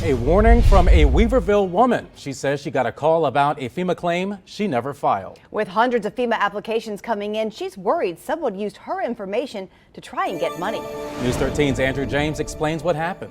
A warning from a Weaverville woman. She says she got a call about a FEMA claim she never filed. With hundreds of FEMA applications coming in, she's worried someone used her information to try and get money. News 13's Andrew James explains what happened.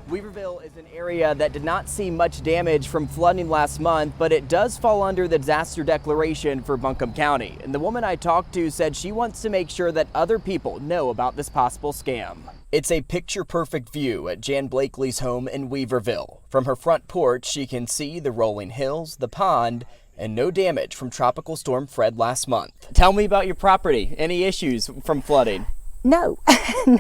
Weaverville is an area that did not see much damage from flooding last month, but it does fall under the disaster declaration for Buncombe County. And the woman I talked to said she wants to make sure that other people know about this possible scam. It's a picture-perfect view at Jan Blakely's home in Weaverville. From her front porch, she can see the rolling hills, the pond, and no damage from Tropical Storm Fred last month. Tell me about your property. Any issues from flooding? No,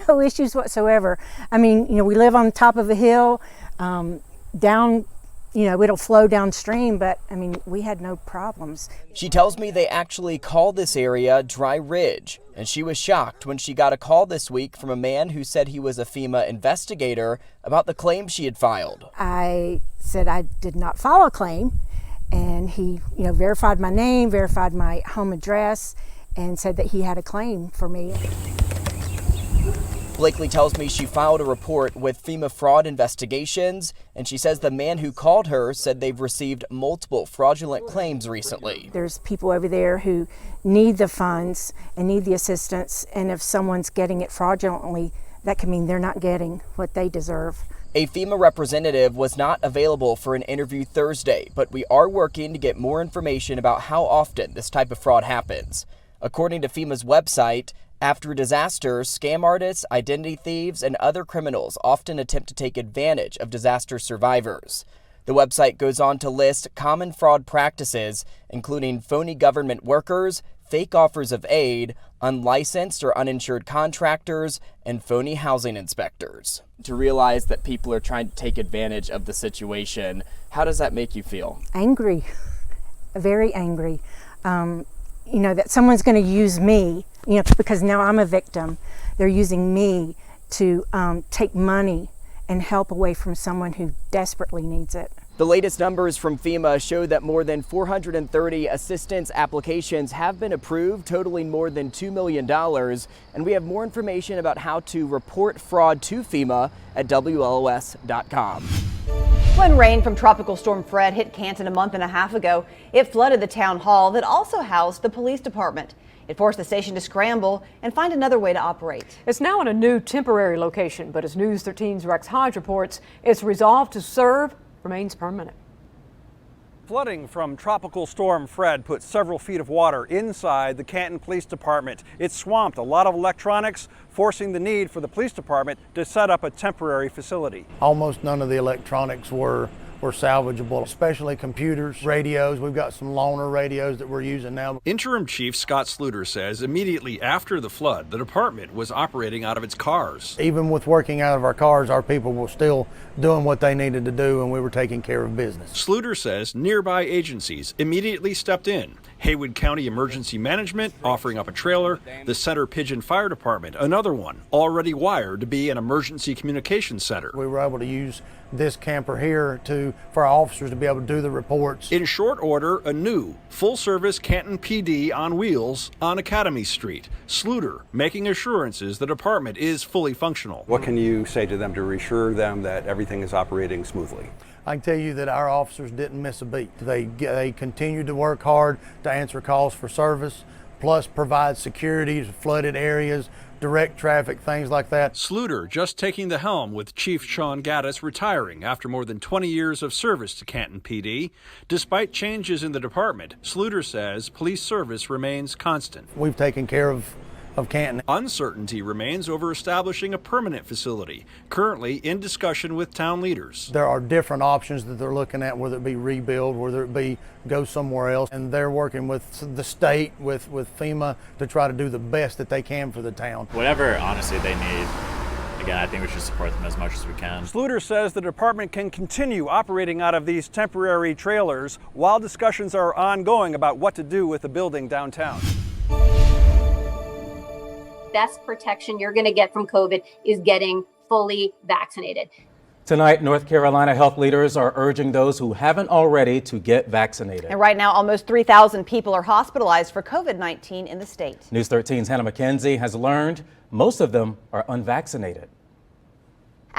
no issues whatsoever. I mean, we live on top of a hill, down, it'll flow downstream, but I mean, we had no problems. She tells me they actually call this area Dry Ridge, and she was shocked when she got a call this week from a man who said he was a FEMA investigator about the claim she had filed. I said I did not file a claim, and he, verified my name, verified my home address, and said that he had a claim for me. Blakely tells me she filed a report with FEMA Fraud Investigations, and she says the man who called her said they've received multiple fraudulent claims recently. There's people over there who need the funds and need the assistance, and if someone's getting it fraudulently, that can mean they're not getting what they deserve. A FEMA representative was not available for an interview Thursday, but we are working to get more information about how often this type of fraud happens. According to FEMA's website, after a disaster, scam artists, identity thieves, and other criminals often attempt to take advantage of disaster survivors. The website goes on to list common fraud practices, including phony government workers, fake offers of aid, unlicensed or uninsured contractors, and phony housing inspectors. To realize that people are trying to take advantage of the situation, how does that make you feel? Angry, very angry. That someone's going to use me, because now I'm a victim. They're using me to take money and help away from someone who desperately needs it. The latest numbers from FEMA show that more than 430 assistance applications have been approved, totaling more than $2 million. And we have more information about how to report fraud to FEMA at WLOS.com. When rain from Tropical Storm Fred hit Canton a month and a half ago, it flooded the town hall that also housed the police department. It forced the station to scramble and find another way to operate. It's now in a new temporary location, but as News 13's Rex Hodge reports, its resolve to serve remains permanent. Flooding from Tropical Storm Fred put several feet of water inside the Canton Police Department. It swamped a lot of electronics, forcing the need for the police department to set up a temporary facility. Almost none of the electronics were salvageable, especially computers, radios. We've got some loaner radios that we're using now. Interim Chief Scott Sluter says immediately after the flood, the department was operating out of its cars. Even with working out of our cars, our people were still doing what they needed to do, and we were taking care of business. Sluter says nearby agencies immediately stepped in. Haywood County Emergency Management offering up a trailer, the Center Pigeon Fire Department, another one, already wired to be an emergency communications center. We were able to use this camper here for our officers to be able to do the reports. In short order, a new full-service Canton PD on wheels on Academy Street. Sluter making assurances the department is fully functional. What can you say to them to reassure them that everything is operating smoothly? I can tell you that our officers didn't miss a beat. They continued to work hard to answer calls for service, plus provide security to flooded areas, direct traffic, things like that. Sluter just taking the helm with Chief Sean Gaddis retiring after more than 20 years of service to Canton PD. Despite changes in the department, Sluter says police service remains constant. We've taken care of Canton. Uncertainty remains over establishing a permanent facility, currently in discussion with town leaders. There are different options that they're looking at, whether it be rebuild, whether it be go somewhere else, and they're working with the state, with FEMA, to try to do the best that they can for the town. Whatever, honestly, they need. Again, I think we should support them as much as we can. Sluter says the department can continue operating out of these temporary trailers while discussions are ongoing about what to do with the building downtown. Best protection you're going to get from COVID is getting fully vaccinated. Tonight, North Carolina health leaders are urging those who haven't already to get vaccinated. And right now, almost 3,000 people are hospitalized for COVID-19 in the state. News 13's Hannah McKenzie has learned most of them are unvaccinated.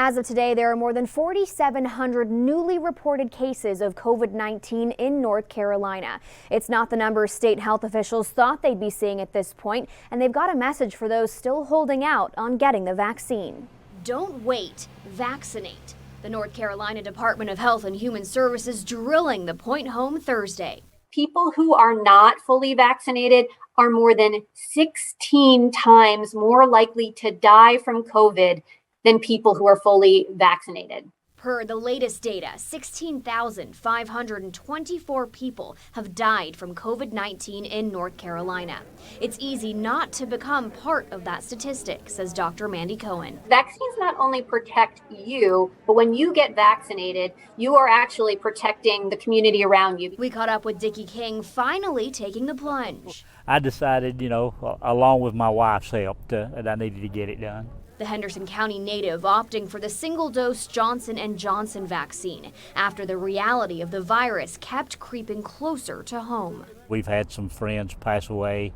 As of today, there are more than 4,700 newly reported cases of COVID-19 in North Carolina. It's not the numbers state health officials thought they'd be seeing at this point, and they've got a message for those still holding out on getting the vaccine. Don't wait, vaccinate. The North Carolina Department of Health and Human Services drilling the point home Thursday. People who are not fully vaccinated are more than 16 times more likely to die from COVID than people who are fully vaccinated. Per the latest data, 16,524 people have died from COVID-19 in North Carolina. It's easy not to become part of that statistic, says Dr. Mandy Cohen. Vaccines not only protect you, but when you get vaccinated, you are actually protecting the community around you. We caught up with Dickie King, finally taking the plunge. I decided, along with my wife's help, that I needed to get it done. The Henderson County native opting for the single-dose Johnson & Johnson vaccine after the reality of the virus kept creeping closer to home. We've had some friends pass away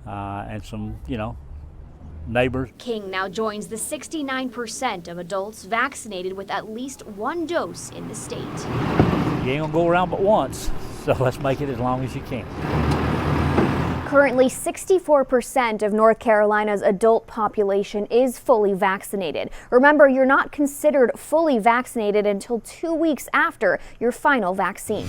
and some, neighbors. King now joins the 69% of adults vaccinated with at least one dose in the state. You ain't gonna go around but once, so let's make it as long as you can. Currently, 64% of North Carolina's adult population is fully vaccinated. Remember, you're not considered fully vaccinated until 2 weeks after your final vaccine.